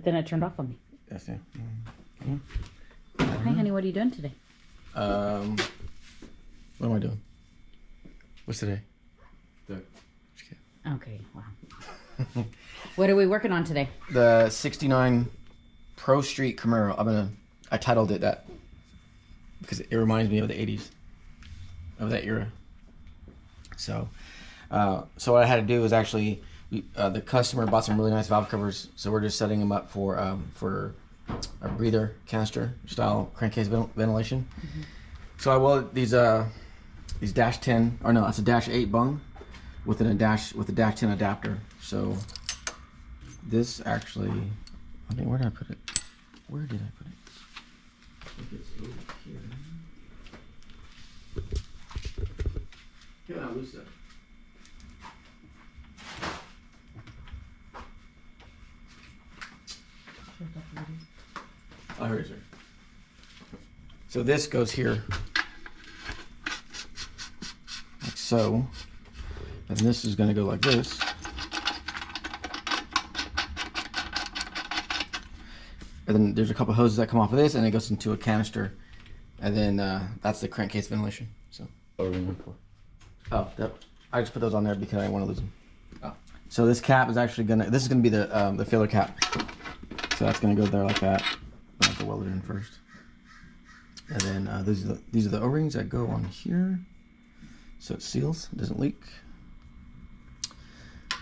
but then it turned off on me. That's it. Hi, honey. What are you doing today? What am I doing? What's today? Okay, wow. What are we working on today? The 69 Prostreet Camaro. I titled it that because it reminds me of the 80s, of that era. So what I had to do was actually, the customer bought some really nice valve covers, so we're just setting them up for a breather canister style crankcase ventilation. Mm-hmm. So I welded these dash 10, or no, it's a dash 8 bung with a dash 10 adapter. So this actually, I think, where did I put it? Where did I put it? I think it's over here. Get out loose stuff. Oh, here it is. So this goes here, like so, and this is going to go like this. And then there's a couple hoses that come off of this, and it goes into a canister, and then that's the crankcase ventilation. So, I just put those on there because I didn't want to lose them. Oh. So this cap is actually this is gonna be the filler cap. So that's gonna go there like that. I have to weld it in first. And then these are the O-rings that go on here, so it seals, it doesn't leak.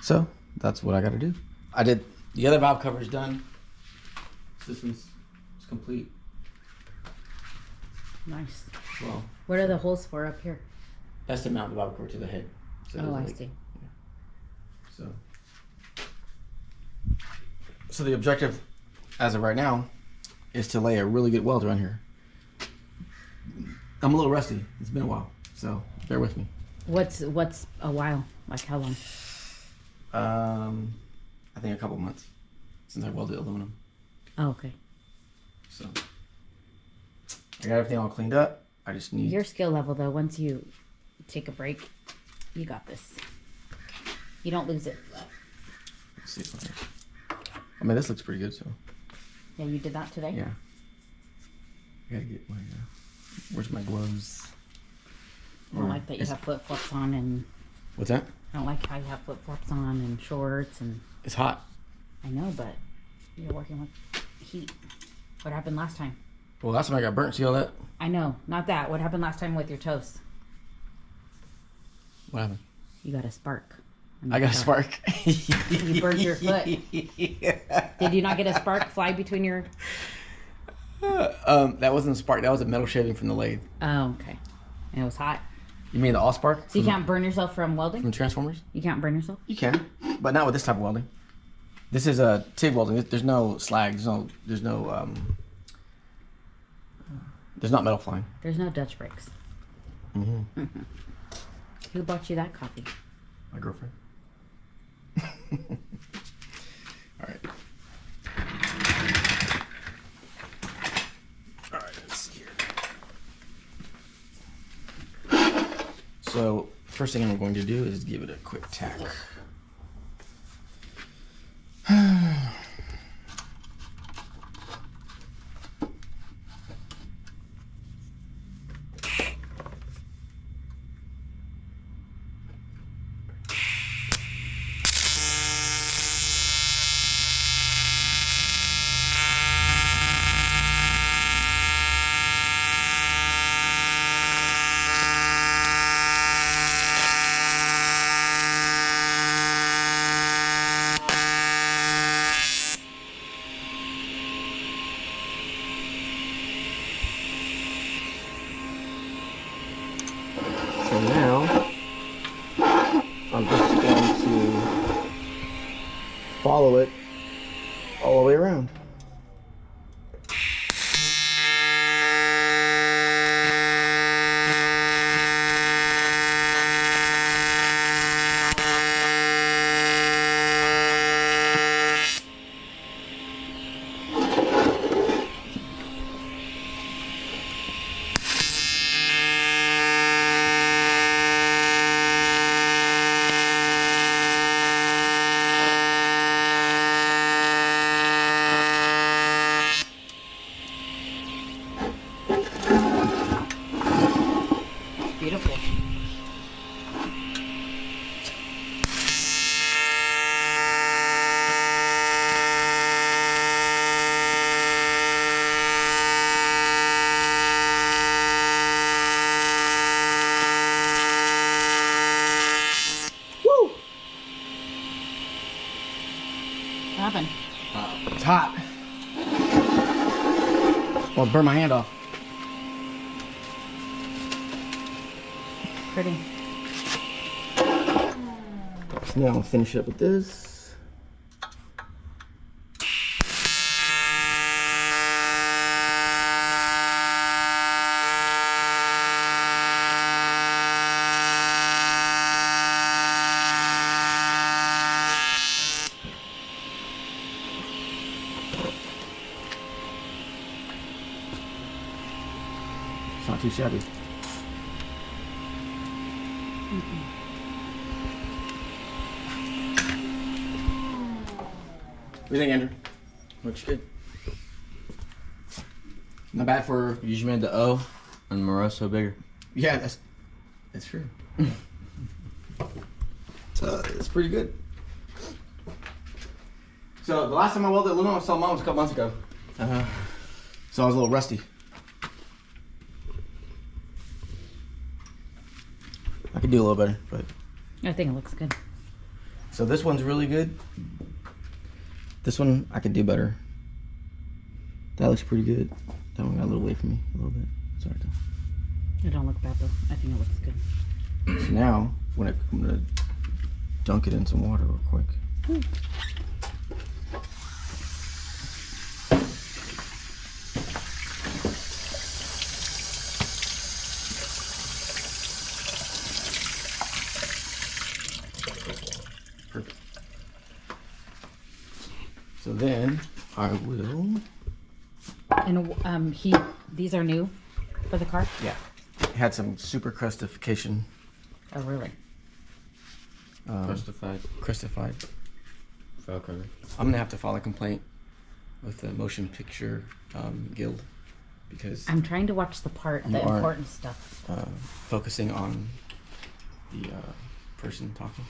So that's what I got to do. I did the other valve cover is done. This one's complete. Nice. Well, what are the holes for up here? That's to mount the valve cover to the head. So oh, I see. Yeah. So the objective, as of right now, is to lay a really good weld around here. I'm a little rusty. It's been a while, so bear with me. What's a while? Like how long? I think a couple months since I welded aluminum. Oh, okay. So I got everything all cleaned up. I just need your skill level though. Once you take a break, you got this. You don't lose it. Let's see. I mean, this looks pretty good. So. Yeah, you did that today. Yeah. I gotta get my. Where's my gloves? I don't like that you have flip flops on and. What's that? I don't like how you have flip flops on and shorts and. It's hot. I know, but you're working with heat. What happened last time? Well, last time I got burnt. See all that? I know, not that. What happened last time with your toast? What happened? You got a spark. I got a spark. You burned your foot. Yeah. Did you not get a spark fly between your? That wasn't a spark. That was a metal shaving from the lathe. Oh, okay. And it was hot. You mean the all spark? So you can't burn yourself from welding? From transformers? You can't burn yourself? You can, but not with this type of welding. This is a TIG welding. There's no slag. There's not metal flying. There's no Dutch brakes. Mm-hmm. Who bought you that coffee? My girlfriend. All right. All right, let's see here. So, first thing I'm going to do is give it a quick tack. So now, I'm just going to follow it all the way around. happened? It's hot. Well, burn my hand off. Pretty. So now I'll finish up with this. It's not too shabby. What do you think, Andrew? Looks good. Not bad for... You just made the O and Moroso bigger. Yeah, that's true. It's pretty good. So the last time I welded aluminum, I saw mine was a couple months ago. So I was a little rusty. I could do a little better, but... I think it looks good. So this one's really good. This one, I could do better. That looks pretty good. That one got a little away from me a little bit. Sorry, though. It don't look bad, though. I think it looks good. So now, I'm gonna dunk it in some water real quick. Perfect. So then I will. And these are new for the car? Yeah. It had some super crustification. Oh, really? Crustified. File cover. I'm gonna have to file a complaint with the Motion Picture Guild because I'm trying to watch the You aren't. important stuff. focusing on the person talking.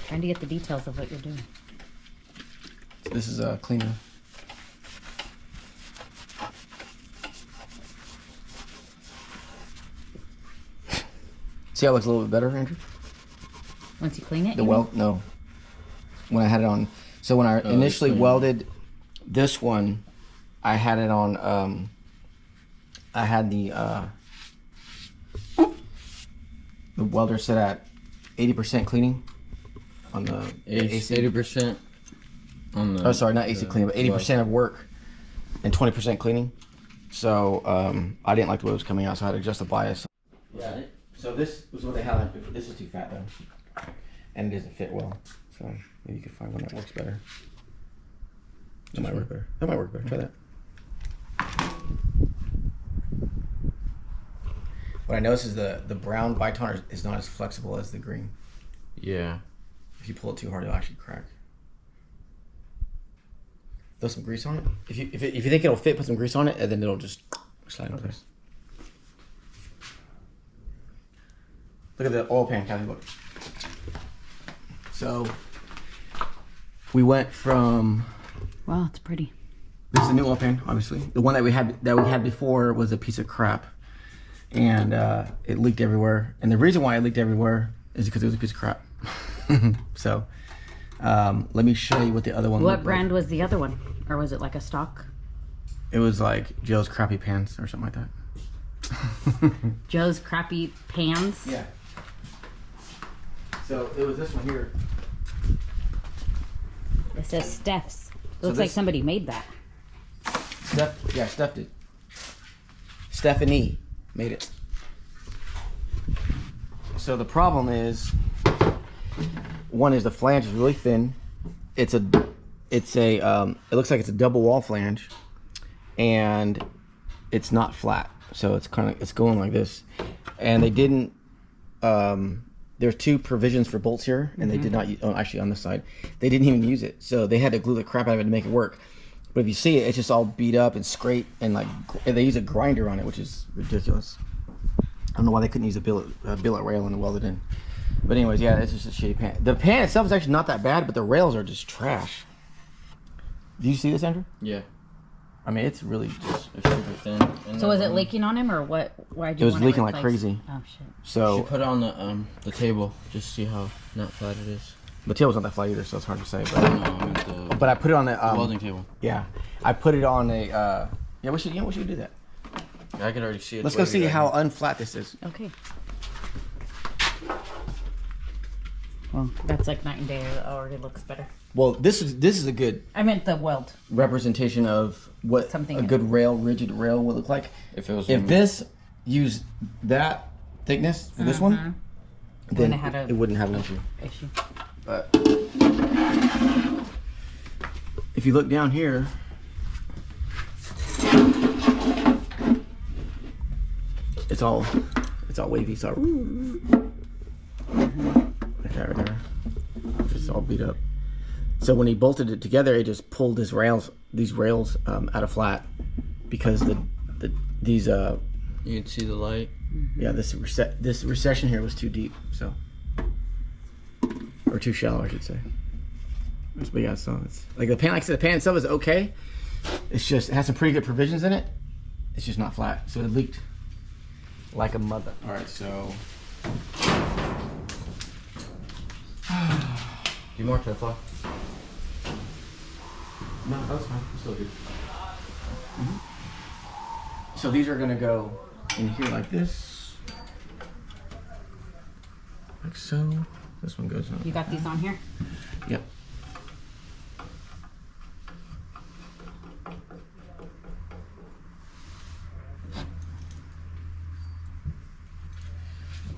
Trying to get the details of what you're doing. This is a cleaner. See how it looks a little bit better, Andrew? Once you clean it? The you weld? No. When I had it on. So when I initially clean. welded this one, I had it on. I had the welder set at 80% cleaning on the AC. 80% on the... Oh, sorry, not AC cleaning, but 80% of work and 20% cleaning. So I didn't like the way it was coming out, so I had to adjust the bias. Yeah. So this was what they had. This is too fat though, and it doesn't fit well. So maybe you could find one that works better. That might work better. That might work better. Try that. What I noticed is the brown bitoner is not as flexible as the green. Yeah. If you pull it too hard, it'll actually crack. Throw some grease on it. If you think it'll fit, put some grease on it, and then it'll just slide in place. Look at the oil pan, Kathy. Look. So we went from. Wow, it's pretty. This is a new oil pan, obviously. The one that we had before was a piece of crap, and it leaked everywhere. And the reason why it leaked everywhere is because it was a piece of crap. So let me show you what the other one. What brand was the other one, or was it like a stock? It was like Joe's Crappy Pants or something like that. Joe's Crappy Pans. Yeah. So it was this one here. It says Steph's. So Looks like this- somebody made that. Steph did. Stephanie made it. So the problem is, one is the flange is really thin. It looks like it's a double wall flange, and it's not flat. So it's going like this, and they didn't. There's two provisions for bolts here, and they did not use. Oh, actually, on this side, they didn't even use it. So they had to glue the crap out of it to make it work. But if you see it, it's just all beat up and scraped, and like they use a grinder on it, which is ridiculous. I don't know why they couldn't use a billet rail and weld it in. But anyways, yeah, it's just a shitty pan. The pan itself is actually not that bad, but the rails are just trash. Do you see this, Andrew? Yeah. I mean, it's really just. It's super thin. And So was it leaking on him or what? Why did you It was want leaking like replaced? crazy. Oh shit. So Should put it on the table. Just see how not flat it is. the table's not that flat either, so it's hard to say. But, No, I meant the but I put it on the welding table. Yeah, I put it on a. Yeah, we should. Yeah, we should do that. I can already see it. Let's go see how unflat this is. Okay. Well, that's like night and day. It already looks better. Well, this is a good I meant the weld. representation of what Something a good rail, rigid rail would look like. If it was If this used that thickness for this one, then Wouldn't have had a- it wouldn't have an issue. Issue. But if you look down here, it's all wavy. It's all right there. It's all beat up. So when he bolted it together, it just pulled these rails out of flat because these you can see the light. yeah, this recession here was too deep, so or too shallow, I should say. But yeah, so it's like the pan. Like I said, the pan itself is okay. It's just it has some pretty good provisions in it. It's just not flat, so it leaked like a mother. All right, so Do more Teflon. no, that's fine. It's still good. So these are gonna go in here like this, like so. This one goes on. You got these on here? Yep.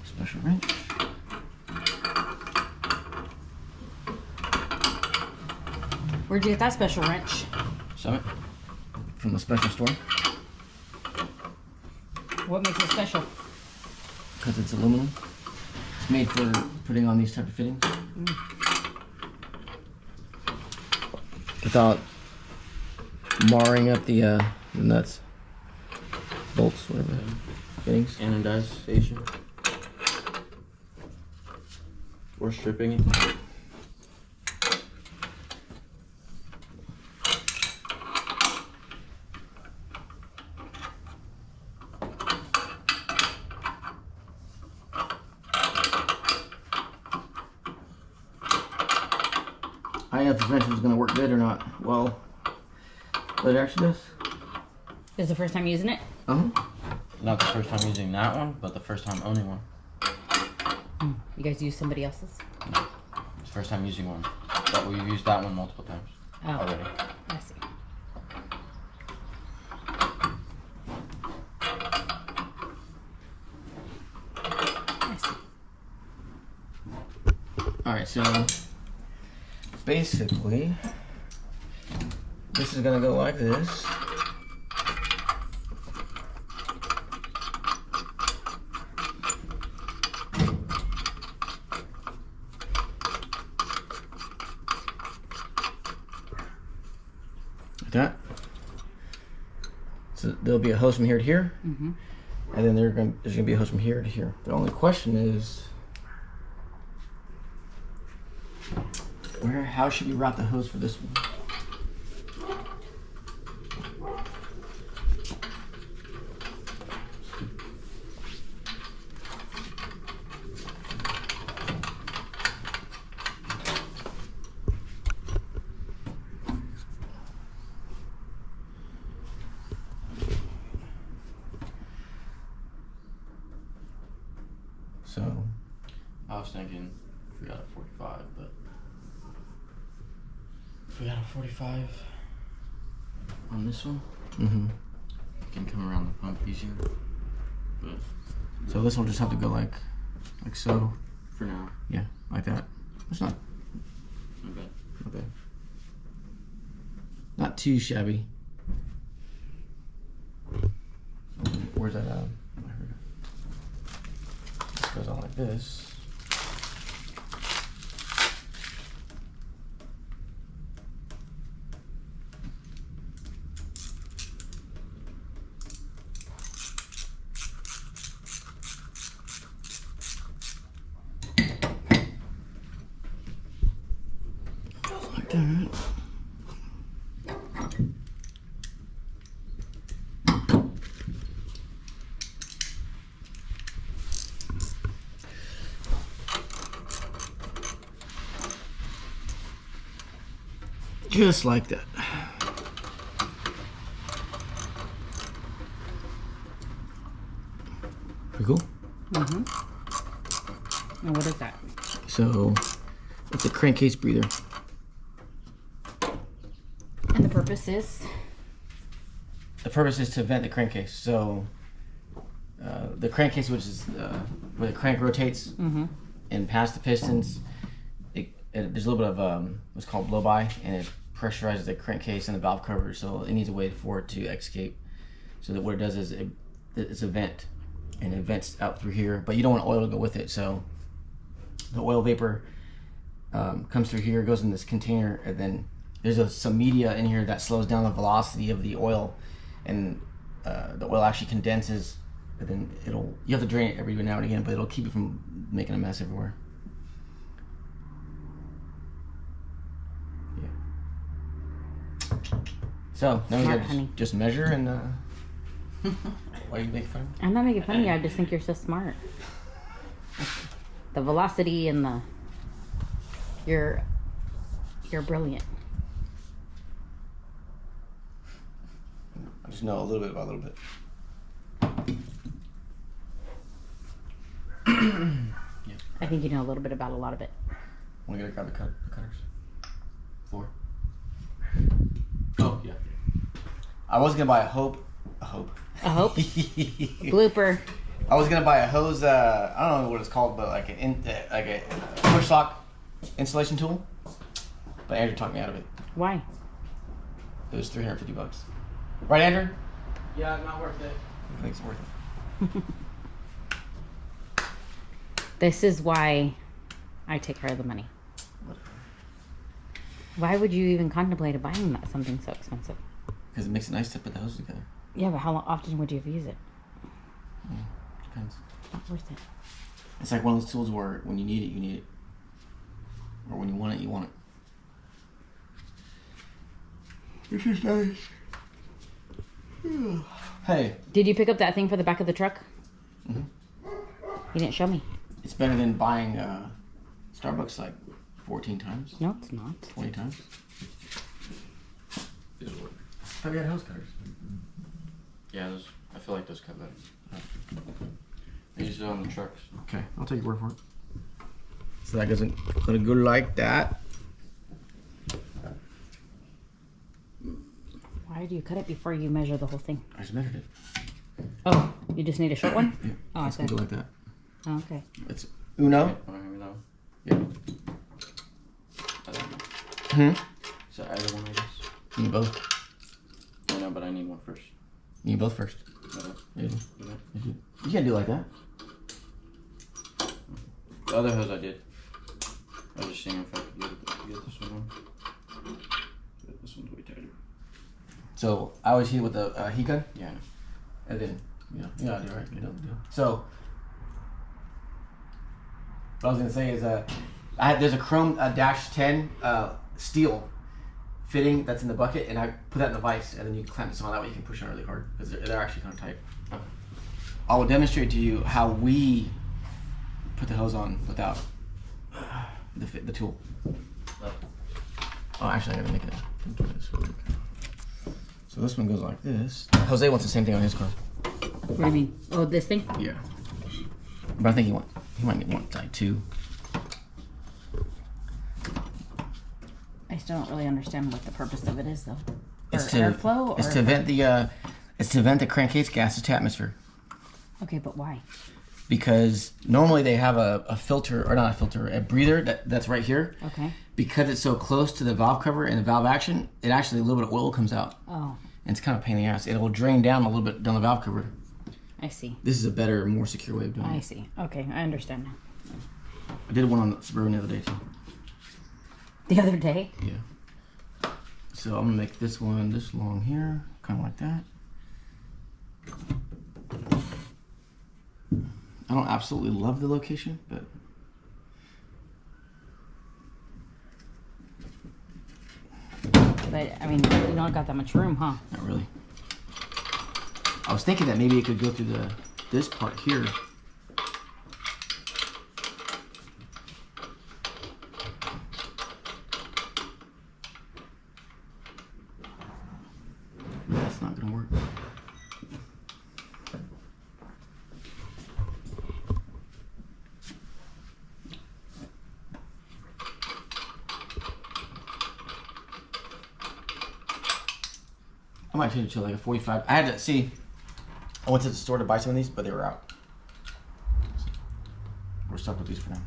Special wrench. Where'd you get that special wrench? Summit. From the special store What makes it special? because it's aluminum. It's made for putting on these type of fittings without marring up the nuts, bolts, whatever fittings. Anodization. Or stripping it. I didn't know if this wrench was going to work good or not. Well, but it actually does. This is the first time using it? Uh-huh. Not the first time using that one, but the first time owning one. You guys use somebody else's? It's the first time using one. But we've used that one multiple times Oh, already. I see. I see. All right, so basically, this is gonna go like this. Like that. So there'll be a hose from here to here, and then there's gonna be a hose from here to here. The only question is, how should we route the hose for this one? So, I was thinking if we got a 45, but if we got a 45 on this one, it can come around the pump easier. But so this one will just have to go like so. for now, Yeah, like that. It's not not bad. bad. Not too shabby. Where's that? Here we go. This goes on like this. Goes like that. Just like that. Pretty cool. Mm-hmm. And what is that? So it's a crankcase breather. And the purpose is? The purpose is to vent the crankcase. So the crankcase, which is where the crank rotates and past the pistons, there's a little bit of what's called blow-by, and it pressurizes the crankcase and the valve cover, so it needs a way for it to escape. So that what it does is it's a vent, and it vents out through here, but you don't want oil to go with it, so the oil vapor comes through here, goes in this container, and then there's some media in here that slows down the velocity of the oil, and the oil actually condenses, and then you have to drain it every now and again, but it'll keep it from making a mess everywhere. So now we gotta just measure and why are you making fun of me? I'm not making fun of you, I just think you're so smart. The velocity and you're brilliant. I just know a little bit about a little bit. Yeah. I think you know a little bit about a lot of it. Want to grab the cutters? 4. Oh, yeah. I was gonna buy a hope. A hope? Blooper. I was gonna buy a hose. I don't know what it's called, but like a push lock installation tool. But Andrew talked me out of it. Why? It was $350. Right, Andrew? Yeah, not worth it. I think it's worth it. This is why I take care of the money. Why would you even contemplate buying something so expensive? Because it makes it nice to put the hose together. Yeah, but how often would you use it? Depends. Not worth it. It's like one of those tools where when you need it, you need it. Or when you want it, you want it. This is nice. Hey. Did you pick up that thing for the back of the truck? Mm-hmm. You didn't show me. It's better than buying Starbucks like 14 times. No, it's not. 20 times. These work. I thought you had hose cutters. Yeah, I feel like those cut better. I use it on the trucks. Okay, I'll take your word for it. So that doesn't gonna go like that. Why do you cut it before you measure the whole thing? I just measured it. Oh, you just need a short one? Yeah, Oh, it's gonna go like that. Oh, okay. It's uno. Okay, wanna hand me that one? Yeah. I don't know. Hmm. So either one, I guess. You need both. I know, but I need one first. You need both first. Okay. Yeah. Do that. You can't do it like that. The other hose I did. I was just seeing if I could get this one on. But this one's way tighter. So I always heat it with a heat gun, Yeah, I know. and then you know, right? You don't do. So what I was gonna say is there's a chrome dash 10 steel fitting that's in the bucket, and I put that in the vise, and then you clamp this on. That way you can push it really hard because they're actually kind of tight. Okay. I will demonstrate to you how we put the hose on without the tool. Oh, actually, I gotta make it. So this one goes like this. Jose wants the same thing on his car. What do you mean? Oh, this thing? Yeah. But I think he might want like 2. I still don't really understand what the purpose of it is, though. It's Or to airflow? Or... It's to vent the crankcase gases to atmosphere. Okay, but why? Because normally they have a filter, or not a filter, a breather that's right here. Okay. Because it's so close to the valve cover and the valve action, it actually a little bit of oil comes out. Oh, And it's kind of a pain in the ass. It will drain down a little bit down the valve cover. I see. This is a better, more secure way of doing I it. see. Okay, I understand now. I did one on the Suburban the other day too. The other day? Yeah. So I'm gonna make this one this long here, kind of like that. I don't absolutely love the location, but But, I mean, you don't got that much room, huh? not really. I was thinking that maybe it could go through this part here. I might change it to like a 45. I had to see. I went to the store to buy some of these, but they were out. So we're stuck with these for now.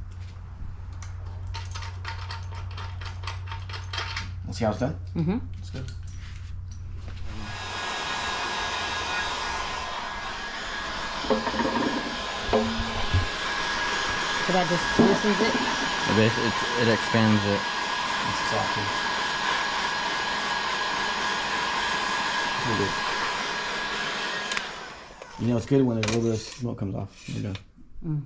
Let's see how it's done. Mm-hmm. It's good. So that just loosens it. It expands it. It's soft too. It's really good. You know, it's good when a little bit of smoke comes off. There you go. Mm.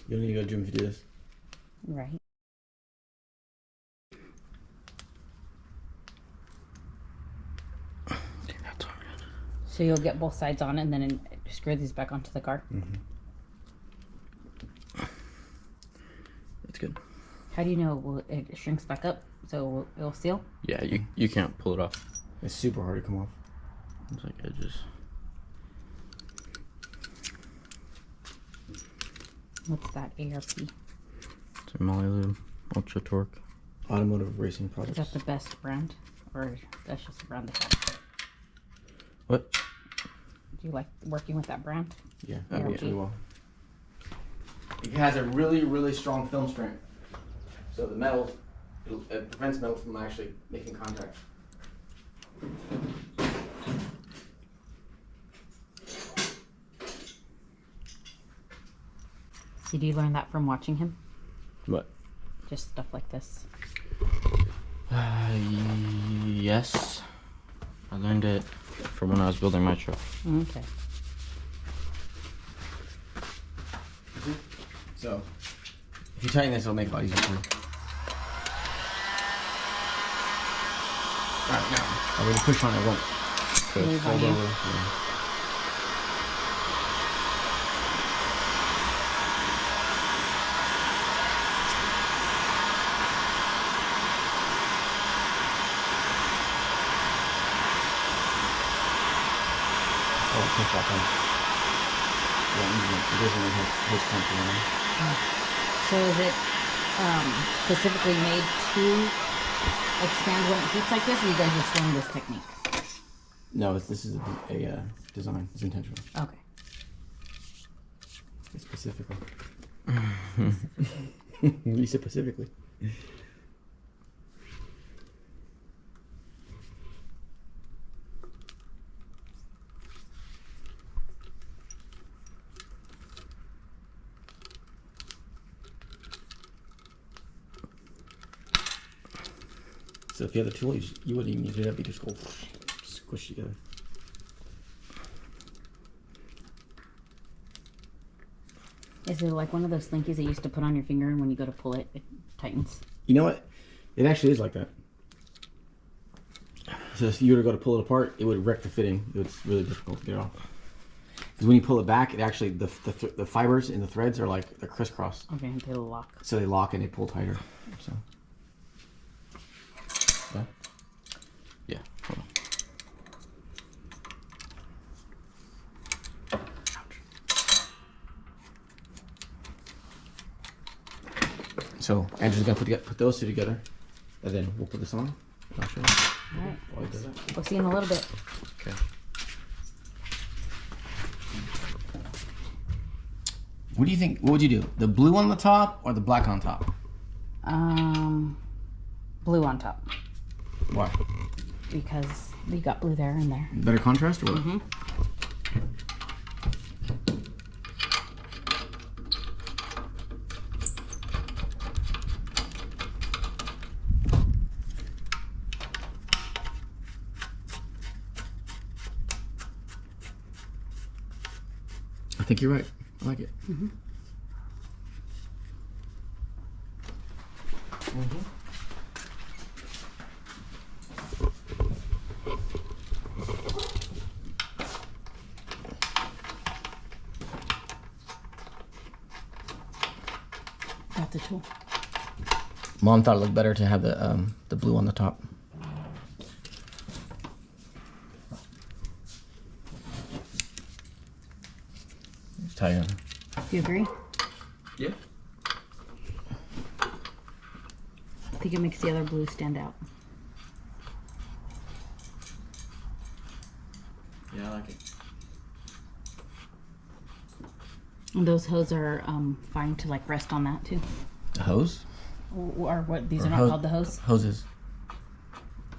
You don't need to go to the gym if you do this. Right. Okay, that's all right. So you'll get both sides on and then screw these back onto the car. Mm-hmm. That's good. How do you know it shrinks back up so it'll seal? Yeah, you can't pull it off. It's super hard to come off. It's like edges. What's that ARP? It's a Milodon Ultra Torque. Automotive racing Is products. that the best brand? Or that's just the brand they have? What? Do you like working with that brand? Yeah, Oh, that works yeah. really well. It has a really, really strong film strength. So the metal, it prevents metal from actually making contact. Did you learn that from watching him? What? Just stuff like this. Yes. I learned it from when I was building my truck. Okay. So, if you tighten this, it'll make it a lot easier for you. Alright, now, I'm going to push on it, won't Move fold on you. over. Yeah. Oh, push back on. Yeah, it doesn't really have his country in it. So is it specifically made to expand when it heats like this, or you guys just learned this technique? No, this is a design. It's intentional. Okay. It's specifically. You said specifically. So if you had the tool, you wouldn't even need it up. You just go squish it together. Is it like one of those slinkies that you used to put on your finger, and when you go to pull it, it tightens? You know what? It actually is like that. So if you were to go to pull it apart, it would wreck the fitting. It's really difficult to get it off. Because when you pull it back, it actually the fibers and the threads are like they're crisscross. Okay, they lock. So they lock and they pull tighter. So. Yeah. Yeah. Hold on. So Andrew's gonna put those two together, and then we'll put this on. I'll show you All right. while he does that. We'll see you in a little bit. Okay. What do you think? What would you do? The blue on the top or the black on top? Blue on top, Why? because you got blue there and there. Better contrast or what? Mm-hmm. I think you're right. I like it. Mm-hmm. Got the tool. Mom thought it looked better to have the blue on the top. Just tie it. Do you agree? Yeah. I think it makes the other blue stand out. Yeah, I like it. And those hose are fine to like rest on that too. The hose? Or what? These Or are not called the hose? Hoses.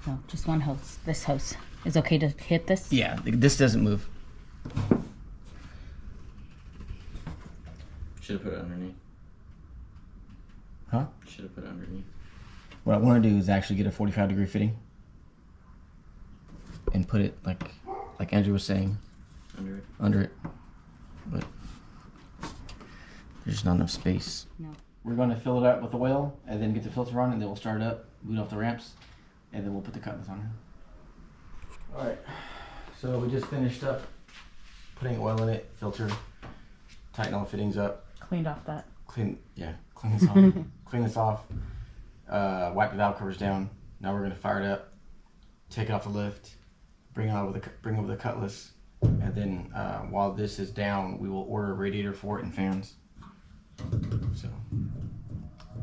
No, just one hose. This hose is okay to hit this? Yeah, this doesn't move. Should have put it underneath. Huh? Should have put it underneath. What I want to do is actually get a 45-degree fitting and put it like Andrew was saying, under it. But there's just not enough space. No. We're going to fill it up with oil and then get the filter on, and then we'll start it up, boot off the ramps, and then we'll put the cutlass on here. All right. So we just finished up putting oil in it, filter, tighten all the fittings up. Cleaned off that. Clean this off. Clean this off. Wipe the valve covers down. Now we're gonna fire it up, take it off the lift, bring over the cutlass, and then while this is down, we will order a radiator for it and fans. So,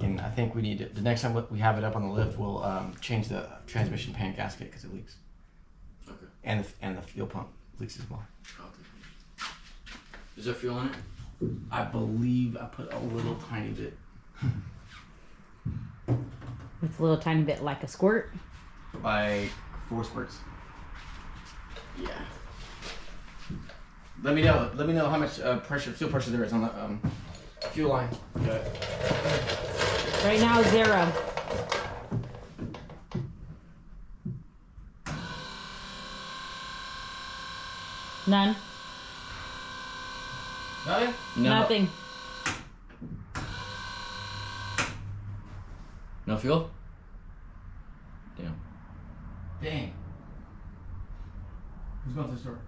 and I think we need to, the next time we have it up on the lift, we'll change the transmission pan gasket because it leaks. Okay. And the fuel pump leaks as well. Okay. Is there fuel in it? I believe I put a little tiny bit. It's a little tiny bit like a squirt. Like 4 squirts. Yeah. Let me know how much fuel pressure there is on the fuel line. Okay. Right now, 0. None. Nothing? No. Nothing. No fuel? Damn. Dang. Who's going to the store?